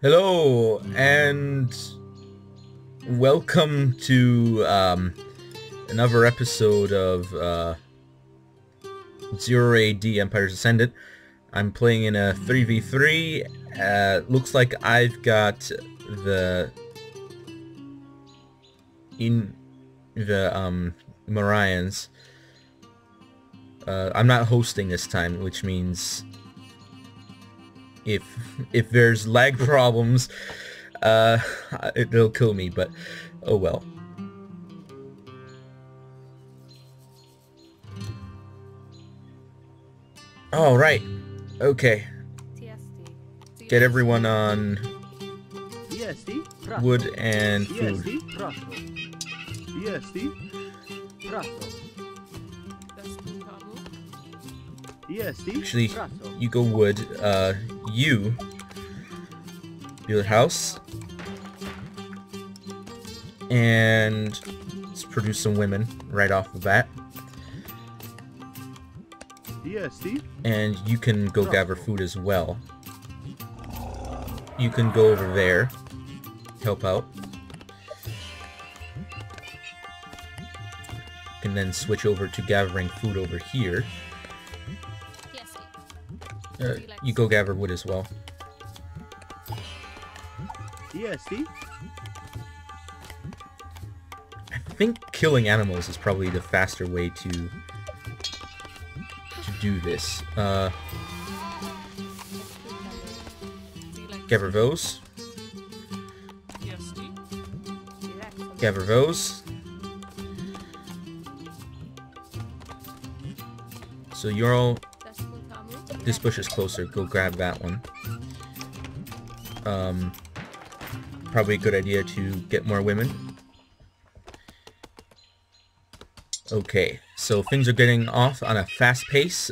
Hello, and welcome to another episode of Zero AD Empire's Ascendant. I'm playing in a 3v3. Looks like I've got the Marians. I'm not hosting this time, which means if there's lag problems, it'll kill me, but oh well. All right, okay. Get everyone on wood and food. Actually, you go wood. You build a house, and let's produce some women right off the bat. And you can go gather food as well. You can go over there, help out. You can then switch over to gathering food over here. You go gather wood as well. I think killing animals is probably the faster way to do this. Gather those. Gather those. So you're all... This bush is closer, go grab that one. Probably a good idea to get more women. Okay, so things are getting off on a fast pace.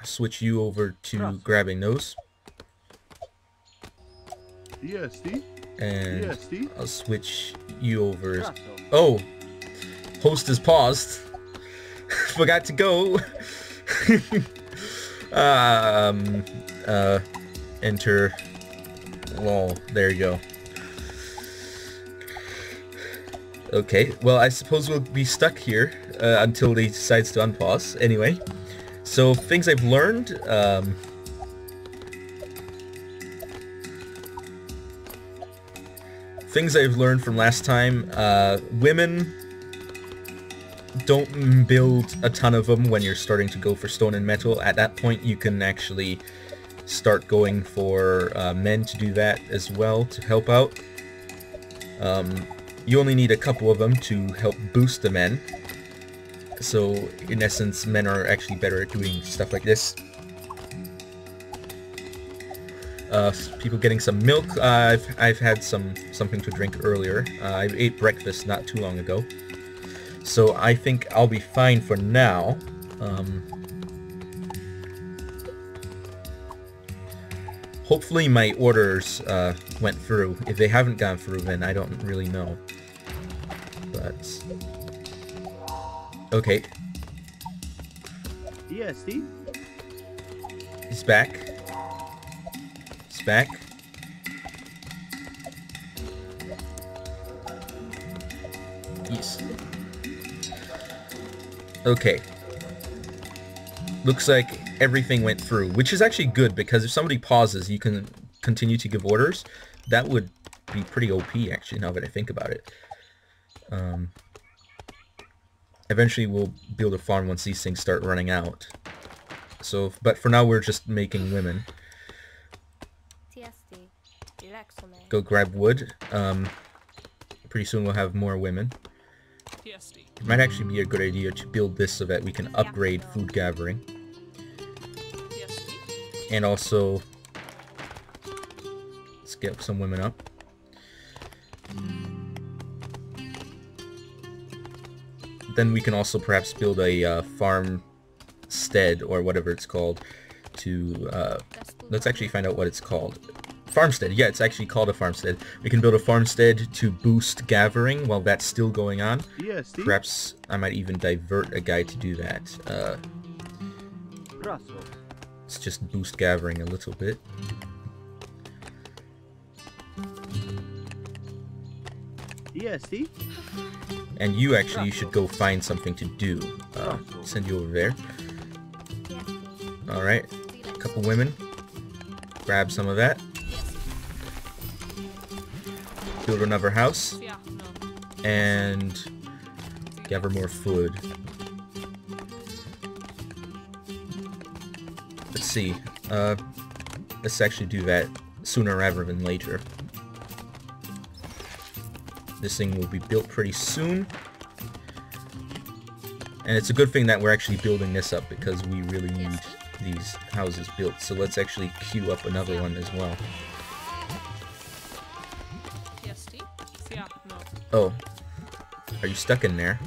Switch you over to grabbing those. And I'll switch you over. Oh! Host is paused. Forgot to go. Enter. Lol. There you go. Okay, well, I suppose we'll be stuck here until he decides to unpause. Anyway, so things I've learned. Things I've learned from last time, women, don't build a ton of them when you're starting to go for stone and metal. At that point you can actually start going for men to do that as well, to help out. You only need a couple of them to help boost the men. So in essence, men are actually better at doing stuff like this. People getting some milk. I've had something to drink earlier. I ate breakfast not too long ago, so I think I'll be fine for now. Hopefully my orders went through. If they haven't gone through, then I don't really know. But okay. He's back. Back. Yes. Okay. Looks like everything went through, which is actually good, because if somebody pauses, you can continue to give orders. That would be pretty OP, actually, now that I think about it. Eventually we'll build a farm once these things start running out. So, but for now we're just making women. Go grab wood. Pretty soon we'll have more women. It might actually be a good idea to build this so that we can upgrade food gathering. And also, let's get some women up. Then we can also perhaps build a farmstead, or whatever it's called, to let's actually find out what it's called. farmstead. Yeah, it's actually called a farmstead. We can build a farmstead to boost gathering while that's still going on. Yes, Perhaps I might even divert a guy to do that. Let's just boost gathering a little bit. Yes, And you actually should go find something to do. Send you over there. Alright, a couple women. Grab some of that. Build another house. And gather more food. Let's see. Let's actually do that sooner rather than later. This thing will be built pretty soon. And it's a good thing that we're actually building this up because we really need these houses built. So let's actually queue up another one as well. Oh. Are you stuck in there?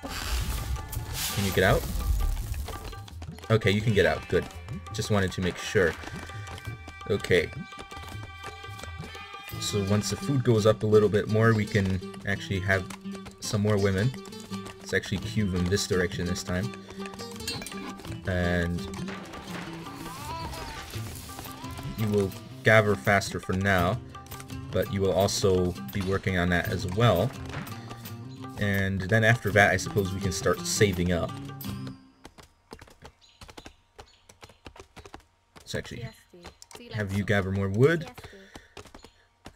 Can you get out? Okay, you can get out. Good. Just wanted to make sure. Okay. So once the food goes up a little bit more, we can actually have some more women. Let's actually queue them this direction this time. And you will gather faster for now, but you will also be working on that as well. And then after that, I suppose we can start saving up. Let's actually have you gather more wood.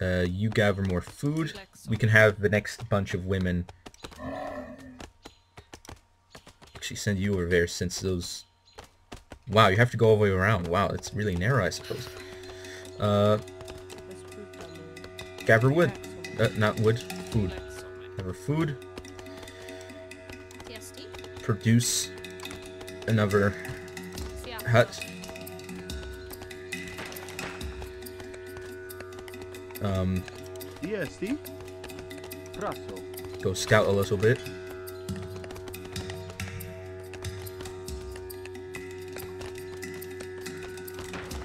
You gather more food. We can have the next bunch of women actually send you over there since those... Wow, you have to go all the way around. Wow, it's really narrow, I suppose. Gather wood. Not wood. Food. Gather food. Produce another hut. Go scout a little bit.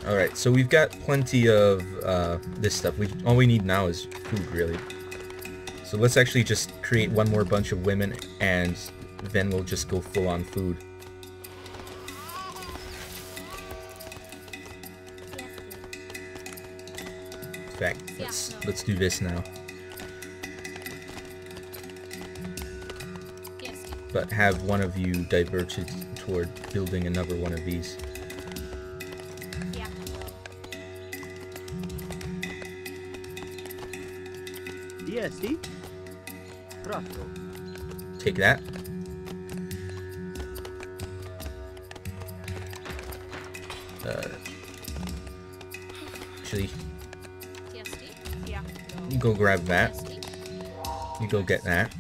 Alright, so we've got plenty of this stuff. All we need now is food, really. So let's actually just create one more bunch of women, and then we'll just go full on food. In fact, let's do this now. But have one of you diverted toward building another one of these. Take that. Actually, you go grab that. You go get that.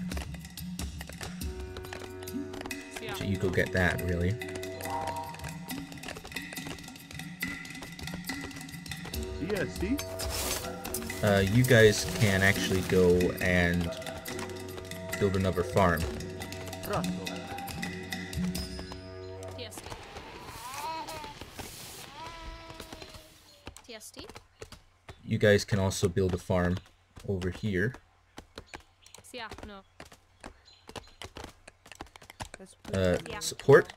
Actually, you go get that, really. You guys can actually go and build another farm. You guys can also build a farm over here. Support.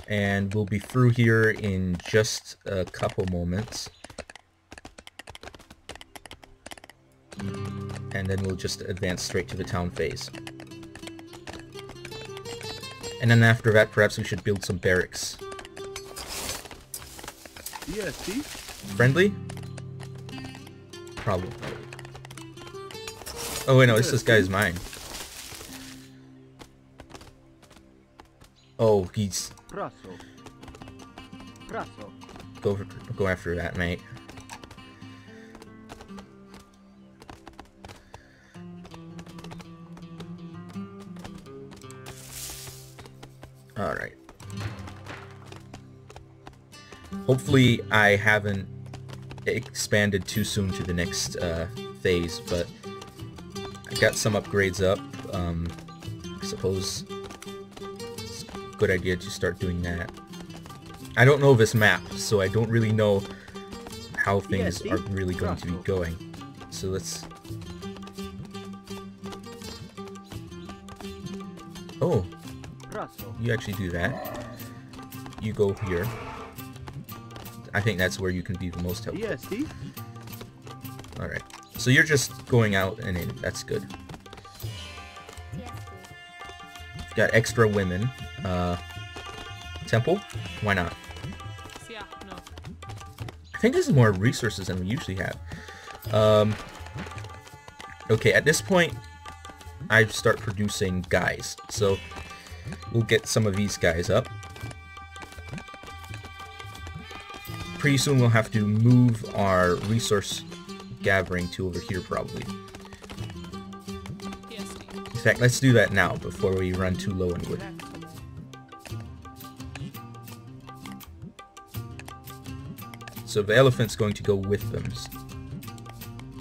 And we'll be through here in just a couple moments. And then we'll just advance straight to the town phase. And then after that, perhaps we should build some barracks. Friendly? Probably. Oh wait, no, this guy's mine. Oh, he's... Go after that, mate. Alright. Hopefully I haven't expanded too soon to the next phase, but I got some upgrades up. I suppose it's a good idea to start doing that. I don't know this map, so I don't really know how things Yes, are really going to be going. So let's... Oh, Raso. you actually do that. You go here. I think that's where you can be the most helpful. Yes, Alright. So you're just going out and in. That's good. Got extra women. Temple? Why not? Yeah, no. I think this is more resources than we usually have. Okay, at this point, I start producing guys. So we'll get some of these guys up. Pretty soon we'll have to move our resource gathering to over here probably. PSD. In fact, let's do that now before we run too low in wood. So the elephant's going to go with them.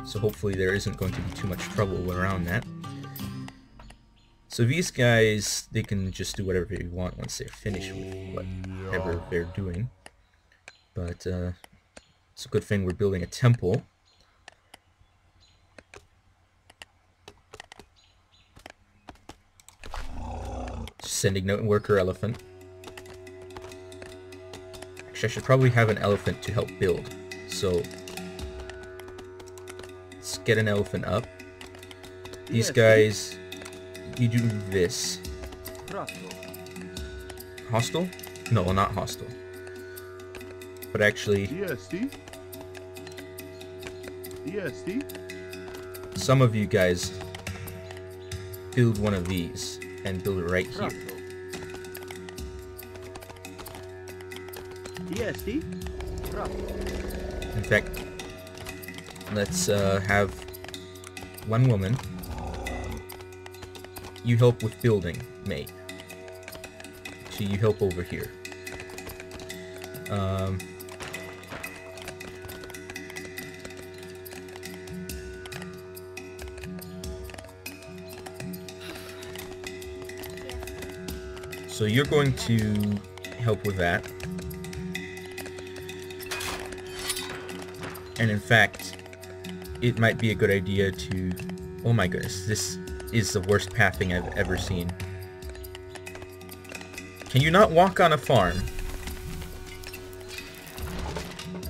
So hopefully there isn't going to be too much trouble around that. So these guys, they can just do whatever they want once they're finished with whatever they're doing. But it's a good thing we're building a temple. Sending no worker elephant. Actually, I should probably have an elephant to help build. So let's get an elephant up. These guys, you do this. Hostile? No, not hostile. But actually, some of you guys build one of these and build it right here. In fact, let's have one woman. You help with building, mate. So you help over here. So you're going to help with that. And in fact, it might be a good idea to... Oh my goodness, this is the worst pathing I've ever seen. Can you not walk on a farm?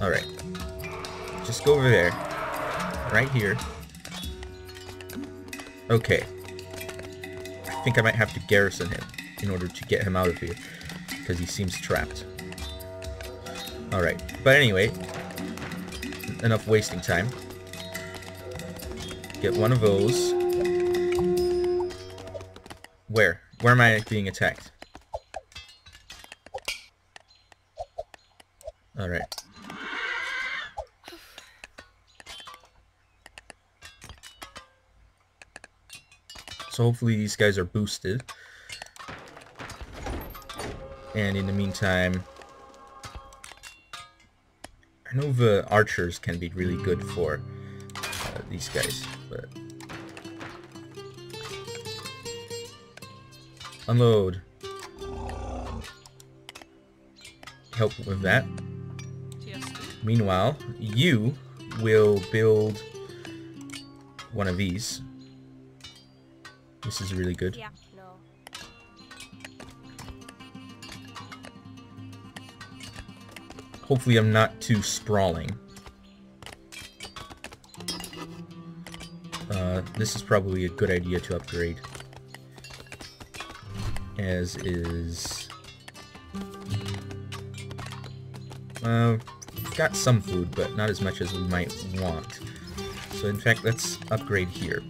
Alright. Just go over there. Right here. Okay. I think I might have to garrison him in order to get him out of here, because he seems trapped. Alright, but anyway, enough wasting time. Get one of those. Where? Where am I being attacked? Alright. So hopefully these guys are boosted. And in the meantime, I know the archers can be really good for these guys, but... Unload. Help with that. PSD. Meanwhile, you will build one of these. This is really good. Yeah, no. Hopefully I'm not too sprawling. This is probably a good idea to upgrade. As is... got some food, but not as much as we might want. So in fact, let's upgrade here.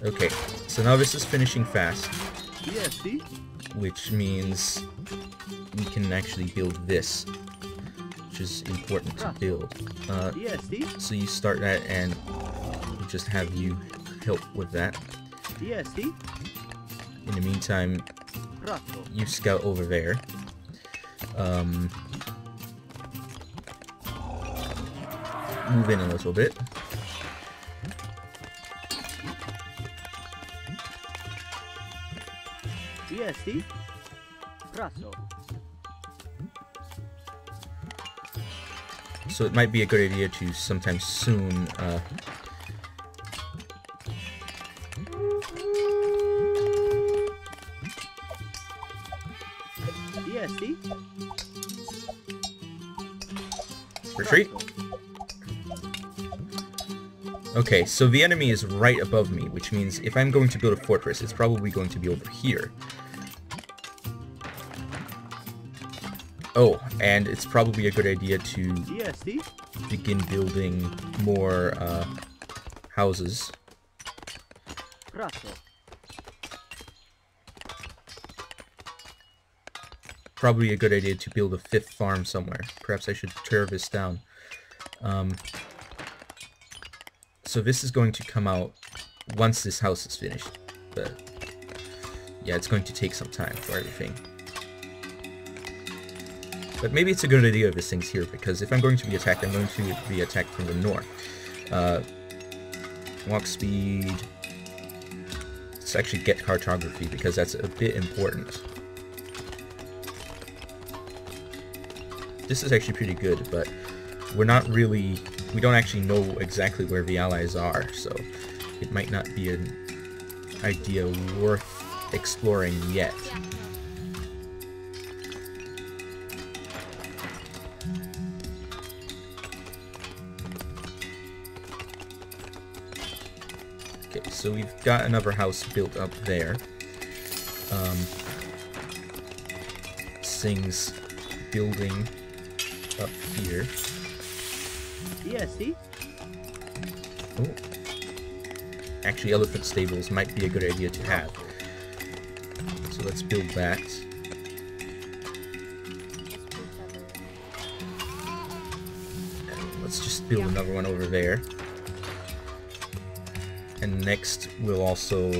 Okay, so now this is finishing fast. Which means we can actually build this, which is important to build. So you start that, and we'll just have you help with that. In the meantime, you scout over there. Move in a little bit. So it might be a good idea to sometime soon DSD? retreat. Okay, so the enemy is right above me, which means if I'm going to build a fortress, it's probably going to be over here. Oh, and it's probably a good idea to DSD? begin building more houses. Prato. Probably a good idea to build a 5th farm somewhere. Perhaps I should tear this down. So this is going to come out once this house is finished. But yeah, it's going to take some time for everything. But maybe it's a good idea if this thing's here, because if I'm going to be attacked, I'm going to be attacked from the north. Walk speed. Let's actually get cartography, because that's a bit important. This is actually pretty good, but we don't actually know exactly where the allies are, so it might not be an idea worth exploring yet. Okay, so we've got another house built up there. Things building up here. DSD? Oh. Actually, elephant stables might be a good idea to have. So let's build that. And let's just build another one over there. And next we'll also...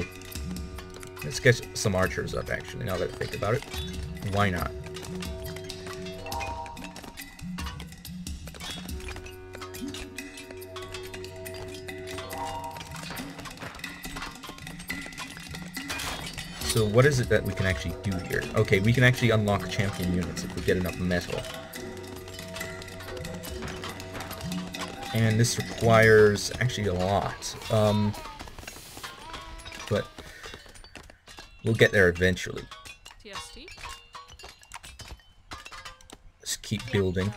let's get some archers up, actually, now that I think about it. Why not? So what is it that we can actually do here? Okay, we can actually unlock champion units if we get enough metal. And this requires actually a lot. But we'll get there eventually. TST? Let's keep building.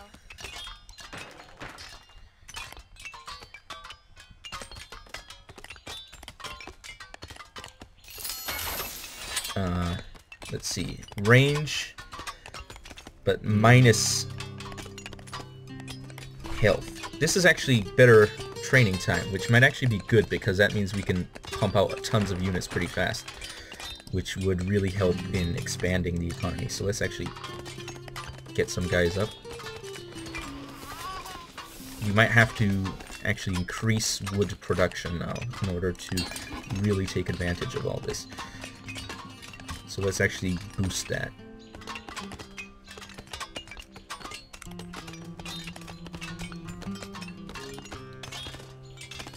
Let's see, range, but minus health. This is actually better training time, which might actually be good because that means we can pump out tons of units pretty fast, which would really help in expanding the economy. So let's actually get some guys up. You might have to actually increase wood production now in order to really take advantage of all this. So let's actually boost that.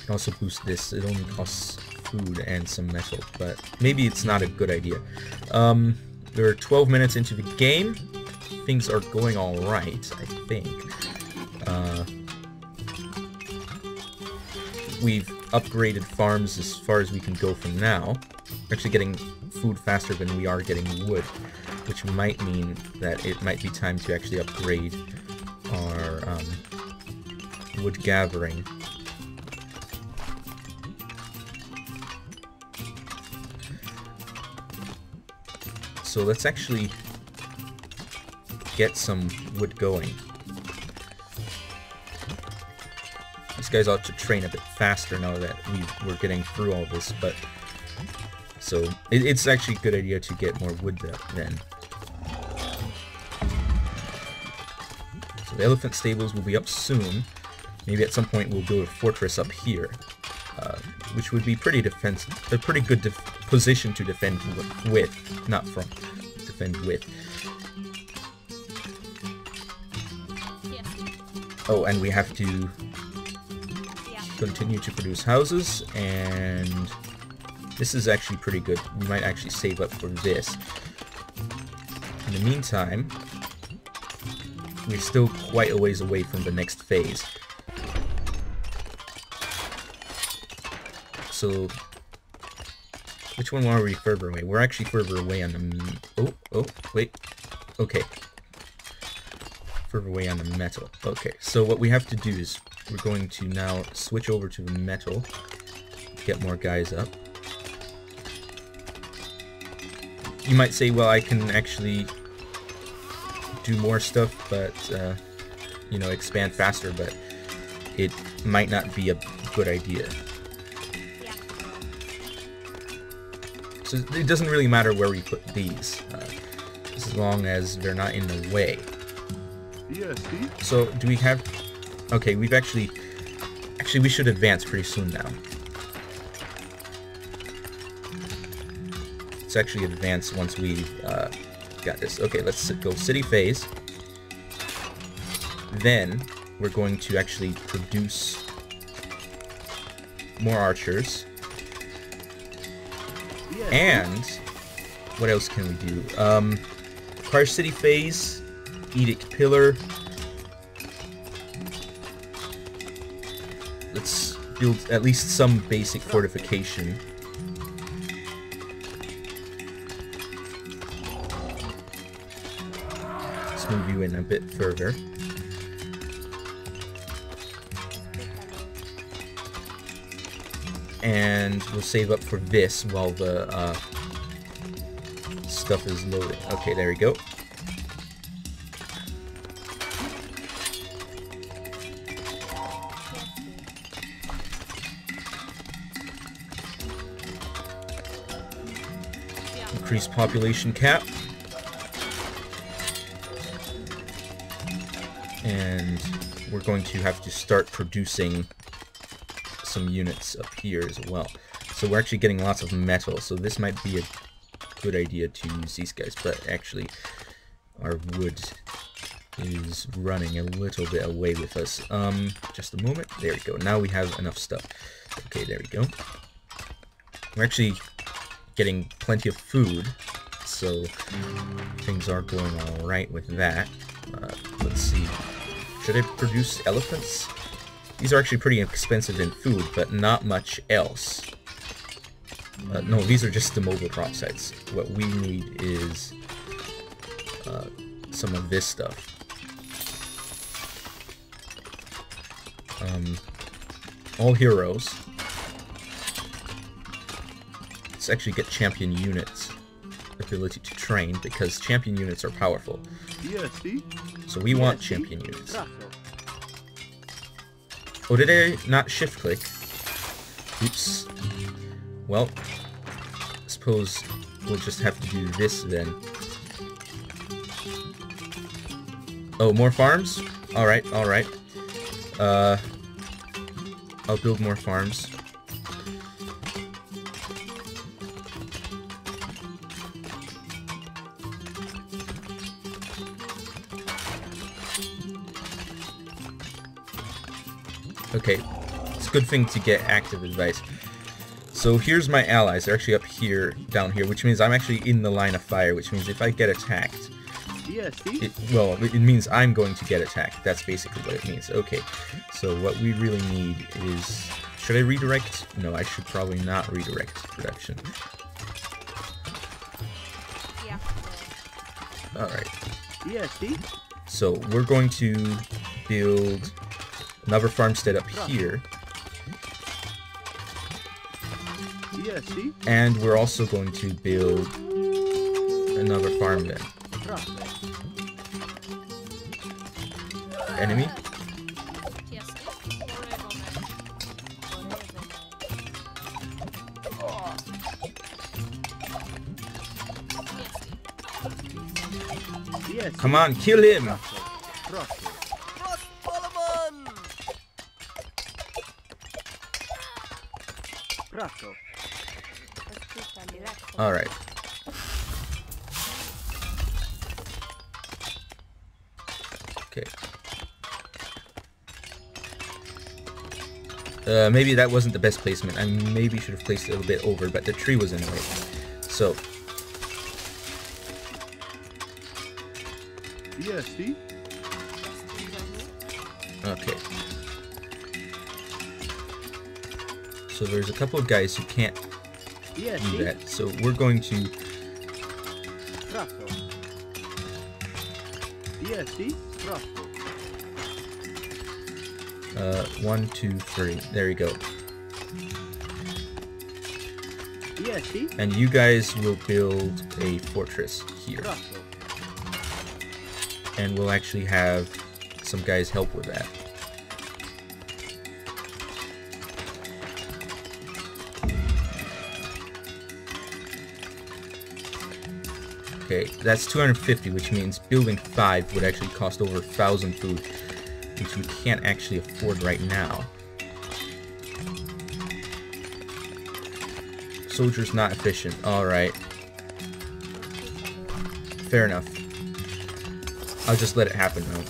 Can also boost this. It only costs food and some metal, but maybe it's not a good idea. We're 12 minutes into the game. Things are going all right, I think. We've upgraded farms as far as we can go from now. We're actually getting food faster than we are getting wood, which might mean that it might be time to actually upgrade our wood gathering. So let's actually get some wood going. These guys ought to train a bit faster now that we're getting through all this, but so it's actually a good idea to get more wood then. So the elephant stables will be up soon. Maybe at some point we'll build a fortress up here, which would be pretty defensive, a pretty good position to defend with, not from, defend with. Oh, and we have to continue to produce houses, and this is actually pretty good. We might actually save up for this. In the meantime, we're still quite a ways away from the next phase. So, which one are we further away? We're actually further away on the... Oh, wait. Okay. Further away on the metal. Okay, so what we have to do is we're going to now switch over to the metal, get more guys up. You might say, well, I can actually do more stuff, but, you know, expand faster, but it might not be a good idea. So it doesn't really matter where we put these, as long as they're not in the way. So, do we have... Okay, we've actually... Actually, we should advance pretty soon now. Let's actually advance once we've got this. Okay, let's go city phase. Then, we're going to actually produce more archers. And what else can we do? Car City phase, Edict Pillar. Let's build at least some basic fortification. Let's move you in a bit further. And we'll save up for this while the stuff is loading. Okay, there we go. Increase population cap. And we're going to have to start producing some units up here as well. So we're actually getting lots of metal, so this might be a good idea to use these guys, but actually our wood is running a little bit away with us. Just a moment. There we go. Now we have enough stuff. Okay, there we go. We're actually getting plenty of food, so things are going alright with that. Let's see. Should I produce elephants? These are actually pretty expensive in food, but not much else. No, these are just the mobile drop sites. What we need is some of this stuff. All heroes. Let's actually get champion units ability to train, because champion units are powerful. So we want champion units. Oh, did I not shift click? Oops. Well, I suppose we'll just have to do this then. Oh, more farms? Alright, alright. I'll build more farms. Okay, it's a good thing to get active advice. So here's my allies. They're actually up here, down here, which means I'm actually in the line of fire, which means if I get attacked, it means I'm going to get attacked. That's basically what it means. Okay, so what we really need is... Should I redirect? No, I should probably not redirect production. Yeah. Alright. ESD? So we're going to build another farmstead up here. ESD? And we're also going to build another farm then. Enemy? Come on, kill him! Alright. Okay. Maybe that wasn't the best placement. I maybe should have placed it a little bit over, but the tree was in the way. So. ESD? Okay. So there's a couple of guys who can't Yes, do see? that. So we're going to... Bravo. Yes, see? Bravo. 1, 2, 3. There you go. Yes, see? And you guys will build a fortress here. Bravo. And we'll actually have some guys help with that. Okay, that's 250, which means building 5 would actually cost over 1,000 food, which we can't actually afford right now. Soldiers not efficient. Alright. Fair enough. I'll just let it happen now.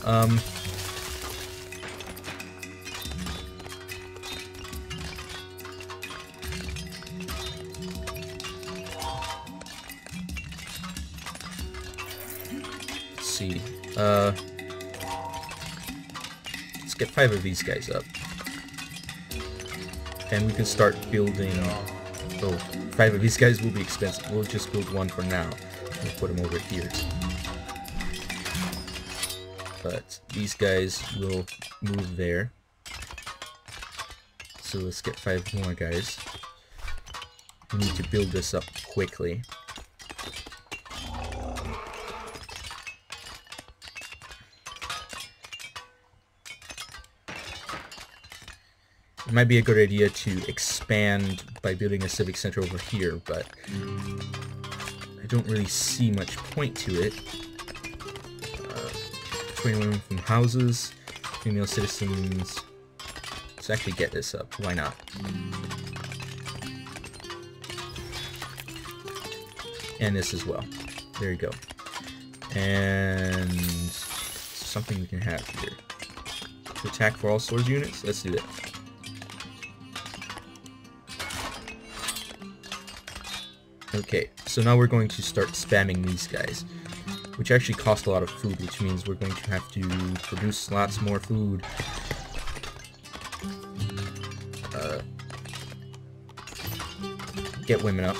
Let's see. Let's get 5 of these guys up. And we can start building... Oh, 5 of these guys will be expensive. We'll just build 1 for now. We'll put them over here. But these guys will move there. So let's get 5 more guys. We need to build this up quickly. It might be a good idea to expand by building a civic center over here, but I don't really see much point to it. 21 from houses, female citizens. Let's actually get this up. Why not? And this as well. There you go. And something we can have here. To attack for all swords units? Let's do that. Okay, so now we're going to start spamming these guys, which actually cost a lot of food, which means we're going to have to produce lots more food. Get women up.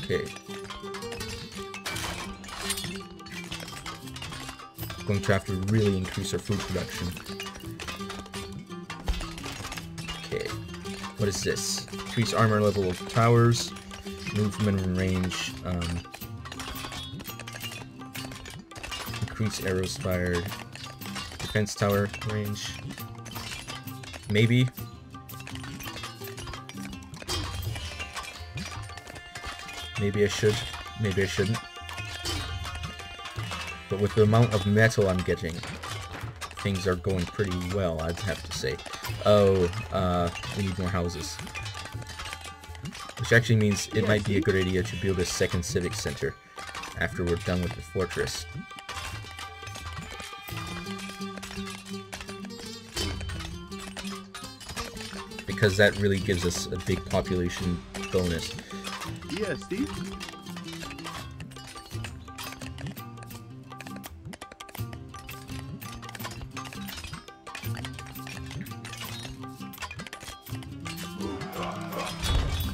Okay. Going to have to really increase our food production. Okay, what is this? Increase armor level of towers, movement and range, increase arrows fired, defense tower range, maybe. Maybe I should, maybe I shouldn't. But with the amount of metal I'm getting, things are going pretty well, I'd have to say. Oh, we need more houses. Which actually means it might be a good idea to build a second civic center after we're done with the fortress. Because that really gives us a big population bonus. Yes, see?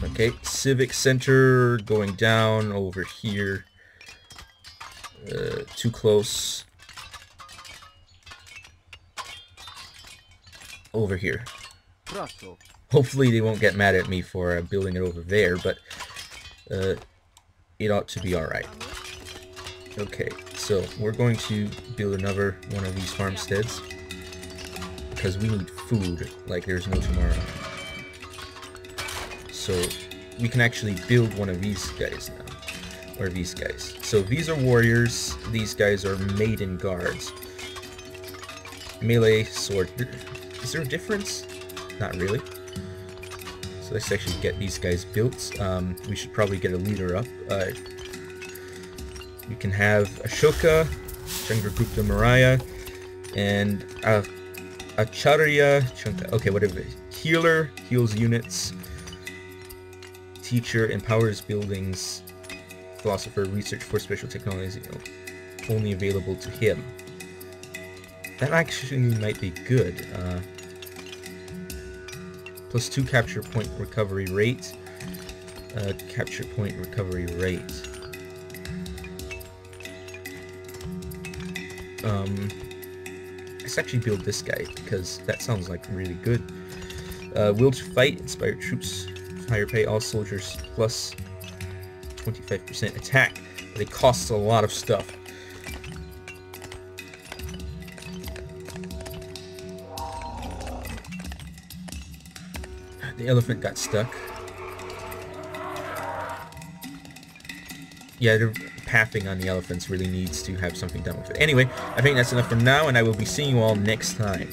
Okay, civic center going down over here. Too close. Over here. Bravo. Hopefully they won't get mad at me for building it over there, but it ought to be alright. Okay, so we're going to build another one of these farmsteads because we need food like there's no tomorrow. So we can actually build one of these guys now, or these guys. So these are warriors, these guys are maiden guards. Melee sword. Is there a difference? Not really. So let's actually get these guys built. We should probably get a leader up. We can have Ashoka, Chandragupta Maurya, and Acharya Chanka. Okay, whatever. Healer, heals units. Teacher, empowers buildings. Philosopher, research for special technologies. only available to him. That actually might be good. Plus 2 capture point recovery rate. Capture point recovery rate. Let's actually build this guy, because that sounds like really good. Will to fight, inspire troops, higher pay all soldiers, plus 25% attack, but it costs a lot of stuff. The elephant got stuck. Yeah, the pathing on the elephants really needs to have something done with it. Anyway, I think that's enough for now, and I will be seeing you all next time.